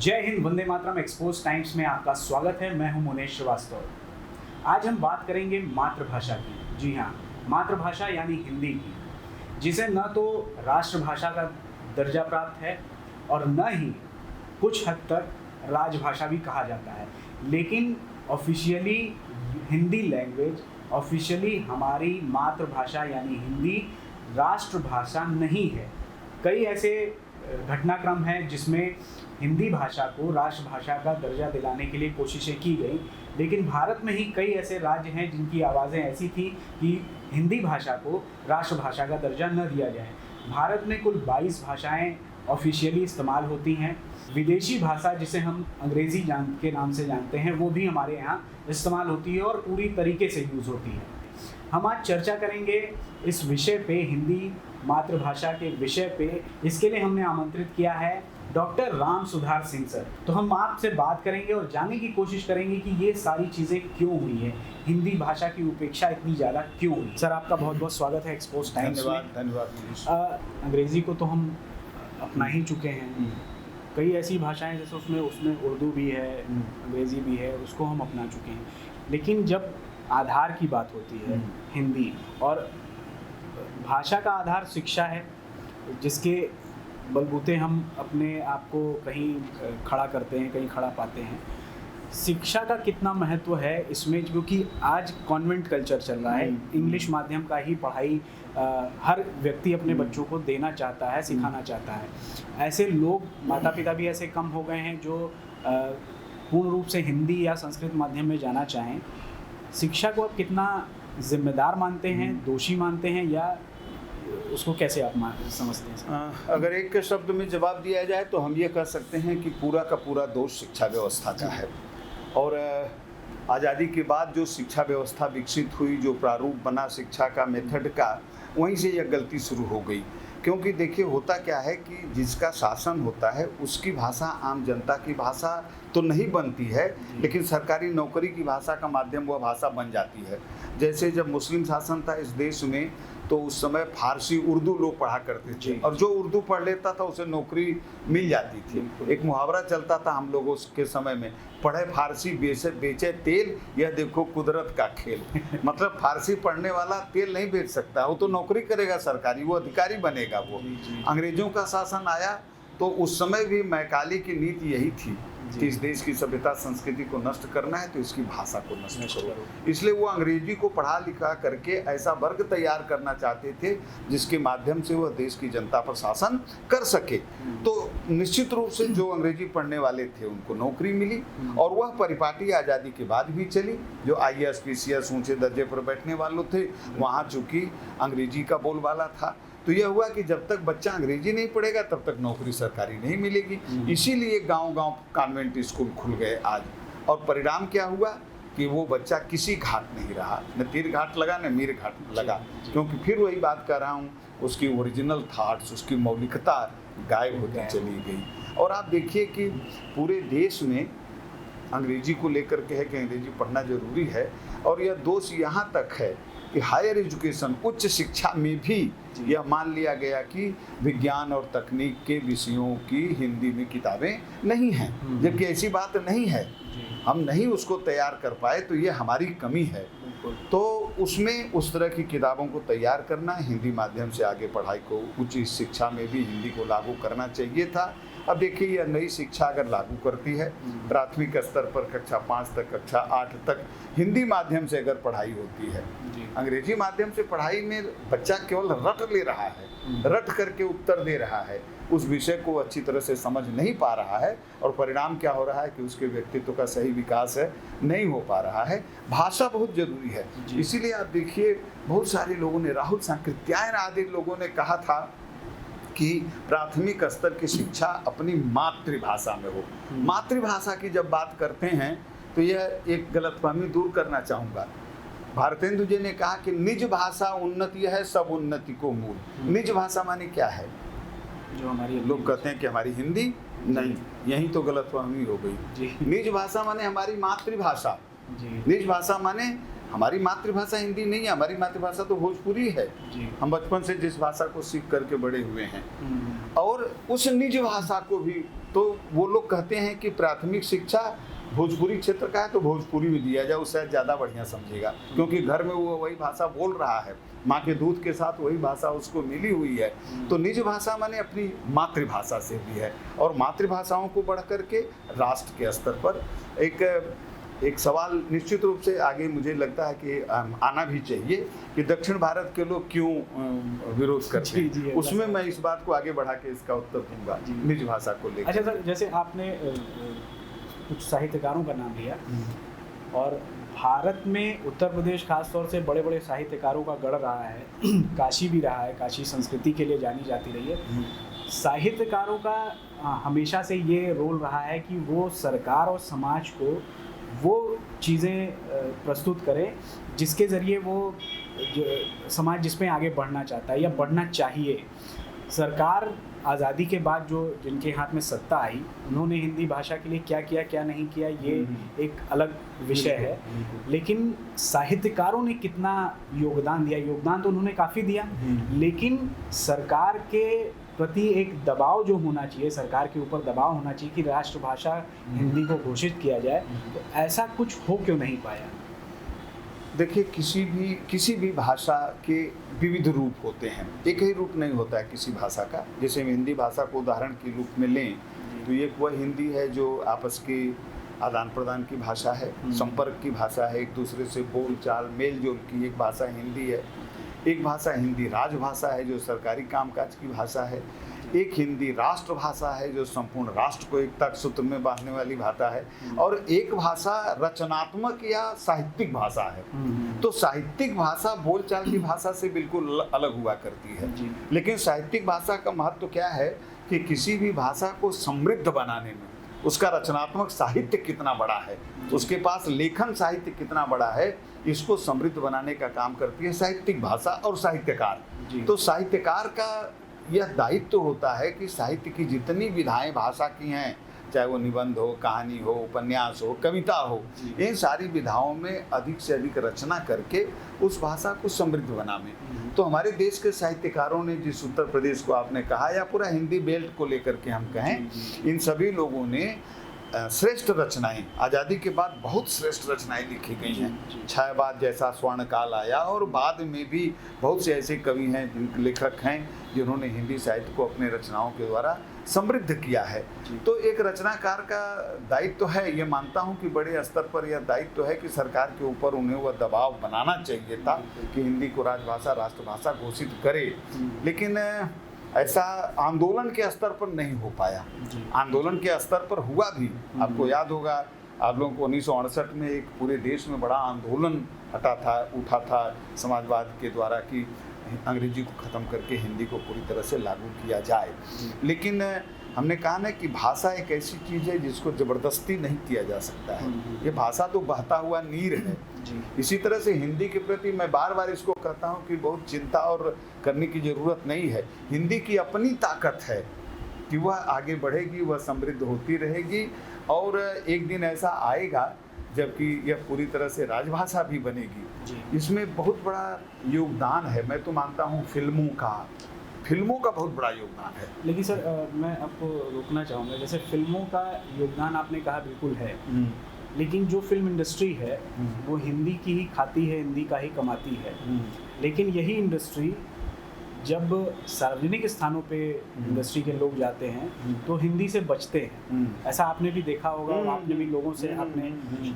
जय Hind, Vande Mataram. Expose times में आपका स्वागत है। मैं हूं मुनेश श्रीवास्तव। आज हम बात करेंगे मातृभाषा की। जी हाँ, मातृभाषा यानी हिंदी की, जिसे न तो राष्ट्रभाषा का दर्जा प्राप्त है और न ही कुछ हद तक राजभाषा भी कहा जाता है। लेकिन ऑफिशियली हिंदी लैंग्वेज, ऑफिशियली हमारी मातृभाषा यानी हिंदी राष्ट्रभाषा नहीं है। कई ऐसे घटनाक्रम हैं जिसमें हिंदी भाषा को राष्ट्रभाषा का दर्जा दिलाने के लिए कोशिशें की गई, लेकिन भारत में ही कई ऐसे राज्य हैं जिनकी आवाज़ें ऐसी थी कि हिंदी भाषा को राष्ट्रभाषा का दर्जा न दिया जाए। भारत में कुल 22 भाषाएं ऑफिशियली इस्तेमाल होती हैं। विदेशी भाषा जिसे हम अंग्रेज़ी के नाम से जानते हैं, वो भी हमारे यहाँ इस्तेमाल होती है और पूरी तरीके से यूज़ होती है। हम आज चर्चा करेंगे इस विषय पे, हिंदी मातृभाषा के विषय पे। इसके लिए हमने आमंत्रित किया है डॉक्टर राम सुधार सिंह सर। तो हम आपसे बात करेंगे और जानने की कोशिश करेंगे कि ये सारी चीज़ें क्यों हुई है, हिंदी भाषा की उपेक्षा इतनी ज़्यादा क्यों हुई। सर, आपका बहुत बहुत स्वागत है एक्सपोज टाइम्स में। धन्यवाद। अंग्रेज़ी को तो हम अपना ही चुके हैं। कई ऐसी भाषाएं जैसे उसमें उर्दू भी है, अंग्रेज़ी भी है, उसको हम अपना चुके हैं। लेकिन जब आधार की बात होती है हिंदी, और भाषा का आधार शिक्षा है, जिसके बलबूते हम अपने आप को कहीं खड़ा करते हैं, कहीं खड़ा पाते हैं। शिक्षा का कितना महत्व है इसमें, क्योंकि आज कॉन्वेंट कल्चर चल रहा है। इंग्लिश माध्यम का ही पढ़ाई हर व्यक्ति अपने बच्चों को देना चाहता है, सिखाना चाहता है। ऐसे लोग, माता पिता भी ऐसे कम हो गए हैं जो पूर्ण रूप से हिंदी या संस्कृत माध्यम में जाना चाहें। शिक्षा को आप कितना जिम्मेदार मानते हैं, दोषी मानते हैं, या उसको कैसे आप समझते हैं? अगर एक के शब्द में जवाब दिया जाए तो हम ये कह सकते हैं कि पूरा का पूरा दोष शिक्षा व्यवस्था का है। और आज़ादी के बाद जो शिक्षा व्यवस्था विकसित हुई, जो प्रारूप बना शिक्षा का, मेथड का, वहीं से यह गलती शुरू हो गई। क्योंकि देखिए, होता क्या है कि जिसका शासन होता है उसकी भाषा आम जनता की भाषा तो नहीं बनती है, लेकिन सरकारी नौकरी की भाषा का माध्यम वह भाषा बन जाती है। जैसे जब मुस्लिम शासन था इस देश में, तो उस समय फारसी उर्दू लोग पढ़ा करते थे, और जो उर्दू पढ़ लेता था उसे नौकरी मिल जाती थी। एक मुहावरा चलता था हम लोगों के समय में, पढ़े फारसी बेचे तेल, यह देखो कुदरत का खेल। मतलब फारसी पढ़ने वाला तेल नहीं बेच सकता, वो तो नौकरी करेगा सरकारी, वो अधिकारी बनेगा। वो अंग्रेजों का शासन आया तो उस समय भी मैकाले की नीति यही थी कि इस देश की सभ्यता संस्कृति को नष्ट करना है तो इसकी भाषा को नष्ट करो। इसलिए वो अंग्रेजी को पढ़ा लिखा करके ऐसा वर्ग तैयार करना चाहते थे जिसके माध्यम से वह देश की जनता पर शासन कर सके। तो निश्चित रूप से जो अंग्रेजी पढ़ने वाले थे उनको नौकरी मिली, और वह परिपाटी आज़ादी के बाद भी चली। जो IAS PCS ऊंचे दर्जे पर बैठने वाले थे, वहाँ चूँकि अंग्रेजी का बोलबाला था, तो यह हुआ कि जब तक बच्चा अंग्रेजी नहीं पढ़ेगा तब तक नौकरी सरकारी नहीं मिलेगी। इसीलिए गांव-गांव कॉन्वेंट स्कूल खुल गए आज। और परिणाम क्या हुआ कि वो बच्चा किसी घाट नहीं रहा, न तीर घाट लगा न मीर घाट लगा। क्योंकि फिर वही बात कर रहा हूँ, उसकी ओरिजिनल थाट्स, उसकी मौलिकता गायब होती चली गई। और आप देखिए कि पूरे देश में अंग्रेजी को लेकर के है कि अंग्रेजी पढ़ना जरूरी है, और यह दोष यहाँ तक है कि हायर एजुकेशन, उच्च शिक्षा में भी यह मान लिया गया कि विज्ञान और तकनीक के विषयों की हिंदी में किताबें नहीं हैं, जबकि ऐसी बात नहीं है। हम नहीं उसको तैयार कर पाए तो ये हमारी कमी है। तो उसमें उस तरह की किताबों को तैयार करना, हिंदी माध्यम से आगे पढ़ाई को, उच्च शिक्षा में भी हिंदी को लागू करना चाहिए था। अब देखिए, यह नई शिक्षा अगर लागू करती है, प्राथमिक स्तर पर कक्षा 5 तक, कक्षा 8 तक हिंदी माध्यम से अगर पढ़ाई होती है, अंग्रेजी माध्यम से पढ़ाई में बच्चा केवल रट ले रहा है, रट करके उत्तर दे रहा है, उस विषय को अच्छी तरह से समझ नहीं पा रहा है, और परिणाम क्या हो रहा है कि उसके व्यक्तित्व का सही विकास है नहीं हो पा रहा है। भाषा बहुत जरूरी है। इसीलिए आप देखिए, बहुत सारे लोगों ने, राहुल सांकृत्यायन आदि लोगों ने कहा था कि प्राथमिक स्तर की शिक्षा अपनी मातृभाषा में हो। मातृभाषा की जब बात करते हैं तो यह एक गलतफहमी दूर करना चाहूँगा। भारतेंदु जी ने कहा कि निज भाषा उन्नति है, सब उन्नति को मूल। निज भाषा माने क्या है? जो हमारी, लोग कहते हैं कि हमारी हिंदी नहीं, यही तो गलतफहमी हो गई। निज भाषा माने हमारी मातृभाषा। निज भाषा माने हमारी मातृभाषा हिंदी नहीं है, हमारी मातृभाषा तो भोजपुरी है। हम बचपन से जिस भाषा को सीख करके बड़े हुए हैं, और उस निज भाषा को भी तो वो लोग कहते हैं कि प्राथमिक शिक्षा भोजपुरी क्षेत्र का है तो भोजपुरी में दिया जाए, उससे ज़्यादा बढ़िया समझेगा, क्योंकि घर में वो वही भाषा बोल रहा है, माँ के दूध के साथ वही भाषा उसको मिली हुई है। तो निज भाषा माने अपनी मातृभाषा से भी है, और मातृभाषाओं को बढ़ करके राष्ट्र के स्तर पर एक सवाल निश्चित रूप से आगे मुझे लगता है कि आना भी चाहिए कि दक्षिण भारत के लोग क्यों विरोध करते हैं। उसमें मैं इस बात को आगे बढ़ा के इसका उत्तर दूंगा निज भाषा को लेकर। अच्छा सर, जैसे आपने कुछ साहित्यकारों का नाम लिया, और भारत में उत्तर प्रदेश खासतौर से बड़े बड़े साहित्यकारों का गढ़ रहा है, काशी भी रहा है, काशी संस्कृति के लिए जानी जाती रही है। साहित्यकारों का हमेशा से ये रोल रहा है कि वो सरकार और समाज को वो चीज़ें प्रस्तुत करें जिसके ज़रिए वो समाज जिसमें आगे बढ़ना चाहता है या बढ़ना चाहिए। सरकार आज़ादी के बाद जो जिनके हाथ में सत्ता आई, उन्होंने हिंदी भाषा के लिए क्या किया क्या नहीं किया ये एक अलग विषय है, लेकिन साहित्यकारों ने कितना योगदान दिया, योगदान तो उन्होंने काफ़ी दिया, लेकिन सरकार के प्रति एक दबाव जो होना चाहिए, सरकार के ऊपर दबाव होना चाहिए कि राष्ट्रभाषा हिंदी को घोषित किया जाए, तो ऐसा कुछ हो क्यों नहीं पाया? देखिए, किसी भी भाषा के विविध रूप होते हैं, एक ही रूप नहीं होता है किसी भाषा का। जैसे हम हिंदी भाषा को उदाहरण के रूप में लें तो एक वह हिंदी है जो आपस के आदान प्रदान की भाषा है, संपर्क की भाषा है, एक दूसरे से बोल चाल मेल जोल की एक भाषा हिंदी है। एक भाषा हिंदी राजभाषा है जो सरकारी कामकाज की भाषा है। एक हिंदी राष्ट्रभाषा है जो संपूर्ण राष्ट्र को एकता के सूत्र में बांधने वाली भाषा है। और एक भाषा रचनात्मक या साहित्यिक भाषा है। तो साहित्यिक भाषा बोलचाल की भाषा से बिल्कुल अलग हुआ करती है। लेकिन साहित्यिक भाषा का महत्व क्या है कि किसी भी भाषा को समृद्ध बनाने में उसका रचनात्मक साहित्य कितना बड़ा है, उसके पास लेखन साहित्य कितना बड़ा है, इसको समृद्ध बनाने का काम करती है साहित्यिक भाषा और साहित्यकार। तो साहित्यकार का यह दायित्व होता है कि साहित्य की जितनी विधाएं भाषा की हैं, चाहे वो निबंध हो, कहानी हो, उपन्यास हो, कविता हो, इन सारी विधाओं में अधिक से अधिक रचना करके उस भाषा को समृद्ध बनावे। तो हमारे देश के साहित्यकारों ने, जिस उत्तर प्रदेश को आपने कहा या पूरा हिंदी बेल्ट को लेकर के हम कहें, इन सभी लोगों ने श्रेष्ठ रचनाएं, आज़ादी के बाद बहुत श्रेष्ठ रचनाएं लिखी गई हैं। छायावाद जैसा स्वर्ण काल आया, और बाद में भी बहुत से ऐसे कवि हैं, लेखक हैं जिन्होंने हिंदी साहित्य को अपने रचनाओं के द्वारा समृद्ध किया है। तो एक रचनाकार का दायित्व है, ये मानता हूँ कि बड़े स्तर पर यह दायित्व है कि सरकार के ऊपर उन्हें वह दबाव बनाना चाहिए था कि हिंदी को राजभाषा राष्ट्रभाषा घोषित करे। लेकिन ऐसा आंदोलन के स्तर पर नहीं हो पाया। आंदोलन के स्तर पर हुआ भी, आपको याद होगा, आप लोगों को 1968 में एक पूरे देश में बड़ा आंदोलन उठा था समाजवाद के द्वारा कि अंग्रेजी को ख़त्म करके हिंदी को पूरी तरह से लागू किया जाए। लेकिन हमने कहा ना कि भाषा एक ऐसी चीज़ है जिसको ज़बरदस्ती नहीं किया जा सकता है। ये भाषा तो बहता हुआ नीर है। इसी तरह से हिंदी के प्रति मैं बार बार इसको कहता हूँ कि बहुत चिंता और करने की ज़रूरत नहीं है। हिंदी की अपनी ताकत है कि वह आगे बढ़ेगी, वह समृद्ध होती रहेगी, और एक दिन ऐसा आएगा जबकि यह पूरी तरह से राजभाषा भी बनेगी। इसमें बहुत बड़ा योगदान है, मैं तो मानता हूँ फिल्मों का बहुत बड़ा योगदान है। लेकिन सर मैं आपको रोकना चाहूँगा, जैसे फिल्मों का योगदान आपने कहा बिल्कुल है, लेकिन जो फिल्म इंडस्ट्री है वो हिंदी की ही खाती है, हिंदी का ही कमाती है। लेकिन यही इंडस्ट्री जब सार्वजनिक स्थानों पे इंडस्ट्री के लोग जाते हैं तो हिंदी से बचते हैं। ऐसा आपने भी देखा होगा, आपने भी लोगों से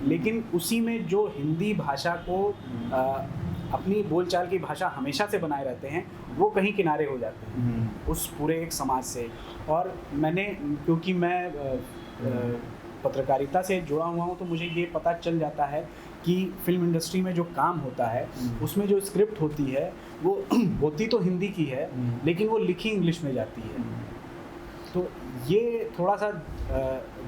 लेकिन उसी में जो हिंदी भाषा को अपनी बोलचाल की भाषा हमेशा से बनाए रहते हैं, वो कहीं किनारे हो जाते हैं उस पूरे एक समाज से। और मैंने, क्योंकि मैं पत्रकारिता से जुड़ा हुआ हूँ, तो मुझे ये पता चल जाता है कि फिल्म इंडस्ट्री में जो काम होता है उसमें जो स्क्रिप्ट होती है वो होती तो हिंदी की है, लेकिन वो लिखी इंग्लिश में जाती है। तो ये थोड़ा सा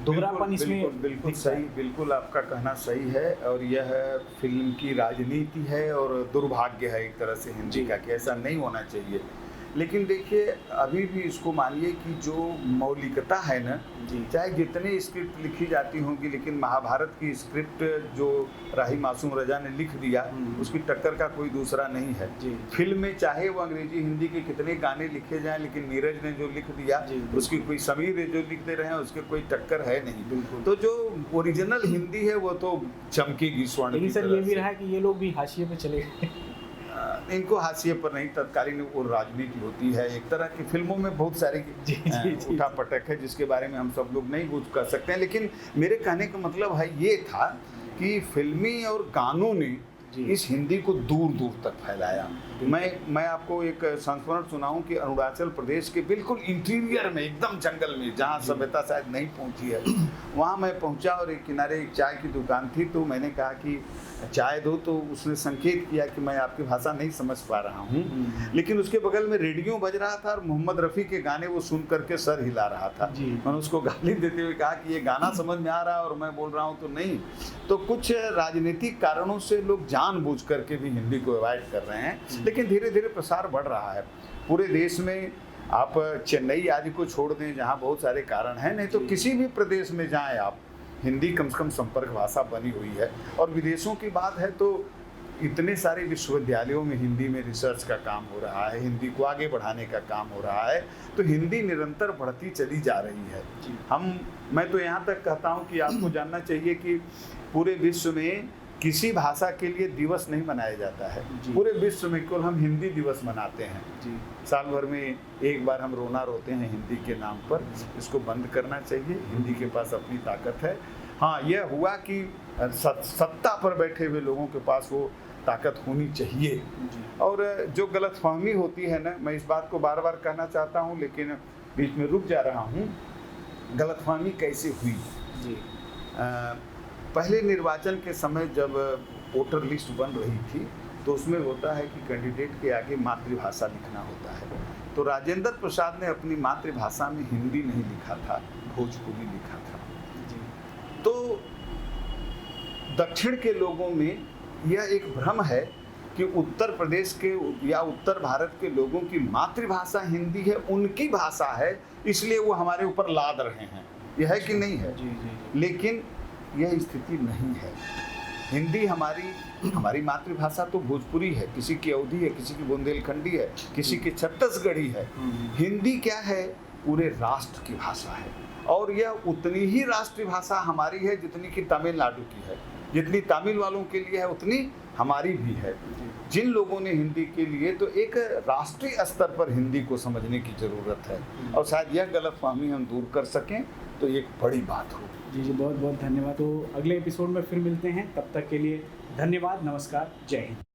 दोहरापन इसमें बिल्कुल सही, बिल्कुल आपका कहना सही है। और यह फिल्म की राजनीति है और दुर्भाग्य है एक तरह से हिंदी का कि ऐसा नहीं होना चाहिए। लेकिन देखिए अभी भी इसको मानिए कि जो मौलिकता है ना, जी चाहे जितनी स्क्रिप्ट लिखी जाती होंगी, लेकिन महाभारत की स्क्रिप्ट जो राही मासूम रजा ने लिख दिया उसकी टक्कर का कोई दूसरा नहीं है। जी फिल्म में चाहे वो अंग्रेजी हिंदी के कितने गाने लिखे जाएं, लेकिन नीरज ने जो लिख दिया जी, उसकी कोई, समीर ने जो लिखते रहे उसके कोई टक्कर है नहीं। बिल्कुल। तो जो ओरिजिनल हिंदी है वो तो चमकेगी स्वर्ण लेकिन की सर तरह ये भी से। रहा कि ये लोग भी हाशिए पे चले गए। इनको हाशिए पर नहीं, तत्कालीन वो राजनीति होती है एक तरह की। फिल्मों में बहुत सारी जी। उठा पटक है जिसके बारे में हम सब लोग नहीं कुछ कर सकते हैं, लेकिन मेरे कहने का मतलब है ये था कि फिल्मी और गानों ने जी। इस हिंदी को दूर दूर तक फैलाया। मैं आपको एक संस्मरण सुनाऊं कि अरुणाचल प्रदेश के बिल्कुल इंटीरियर में, एकदम जंगल में, जहां सभ्यता शायद नहीं पहुंची है, वहां मैं पहुंचा और एक किनारे एक चाय की दुकान थी। तो मैंने कहा कि चाय दो, तो उसने संकेत किया कि मैं आपकी भाषा नहीं समझ पा रहा हूँ, लेकिन उसके बगल में रेडियो बज रहा था और मोहम्मद रफ़ी के गाने वो सुन करके सर हिला रहा था। जी। मैंने उसको गाली देते हुए कहा कि ये गाना समझ में आ रहा है और मैं बोल रहा हूँ तो नहीं। तो कुछ राजनीतिक कारणों से लोग जानबूझ करके भी हिंदी को अवॉइड कर रहे हैं, लेकिन धीरे धीरे प्रसार बढ़ रहा है पूरे देश में। आप चेन्नई आदि को छोड़ दें जहाँ बहुत सारे कारण हैं, नहीं तो किसी भी प्रदेश में जाएं आप, हिंदी कम से कम संपर्क भाषा बनी हुई है। और विदेशों की बात है तो इतने सारे विश्वविद्यालयों में हिंदी में रिसर्च का काम हो रहा है, हिंदी को आगे बढ़ाने का काम हो रहा है, तो हिंदी निरंतर बढ़ती चली जा रही है। मैं तो यहाँ तक कहता हूँ कि आपको जानना चाहिए कि पूरे विश्व में किसी भाषा के लिए दिवस नहीं मनाया जाता है, पूरे विश्व में केवल हम हिंदी दिवस मनाते हैं। साल भर में एक बार हम रोना रोते हैं हिंदी के नाम पर, इसको बंद करना चाहिए। हिंदी के पास अपनी ताकत है। हाँ, यह हुआ कि सत्ता पर बैठे हुए लोगों के पास वो ताकत होनी चाहिए। और जो गलतफहमी होती है ना, मैं इस बात को बार बार कहना चाहता हूँ लेकिन बीच में रुक जा रहा हूँ। गलतफहमी कैसे हुई? पहले निर्वाचन के समय जब वोटर लिस्ट बन रही थी तो उसमें होता है कि कैंडिडेट के आगे मातृभाषा लिखना होता है। तो राजेंद्र प्रसाद ने अपनी मातृभाषा में हिंदी नहीं लिखा था, भोजपुरी लिखा था। तो दक्षिण के लोगों में यह एक भ्रम है कि उत्तर प्रदेश के या उत्तर भारत के लोगों की मातृभाषा हिंदी है, उनकी भाषा है, इसलिए वो हमारे ऊपर लाद रहे हैं। यह है कि नहीं है? लेकिन यह स्थिति नहीं है। हिंदी हमारी मातृभाषा तो भोजपुरी है, किसी की अवधी है, किसी की बुंदेलखंडी है, किसी की छत्तीसगढ़ी है। हिंदी क्या है? पूरे राष्ट्र की भाषा है और यह उतनी ही राष्ट्रीय भाषा हमारी है जितनी कि तमिलनाडु की है। जितनी तमिल वालों के लिए है उतनी हमारी भी है। जिन लोगों ने हिंदी के लिए, तो एक राष्ट्रीय स्तर पर हिंदी को समझने की ज़रूरत है और शायद यह गलतफहमी हम दूर कर सकें तो एक बड़ी बात हो। जी, बहुत बहुत धन्यवाद। तो अगले एपिसोड में फिर मिलते हैं, तब तक के लिए धन्यवाद, नमस्कार, जय हिंद।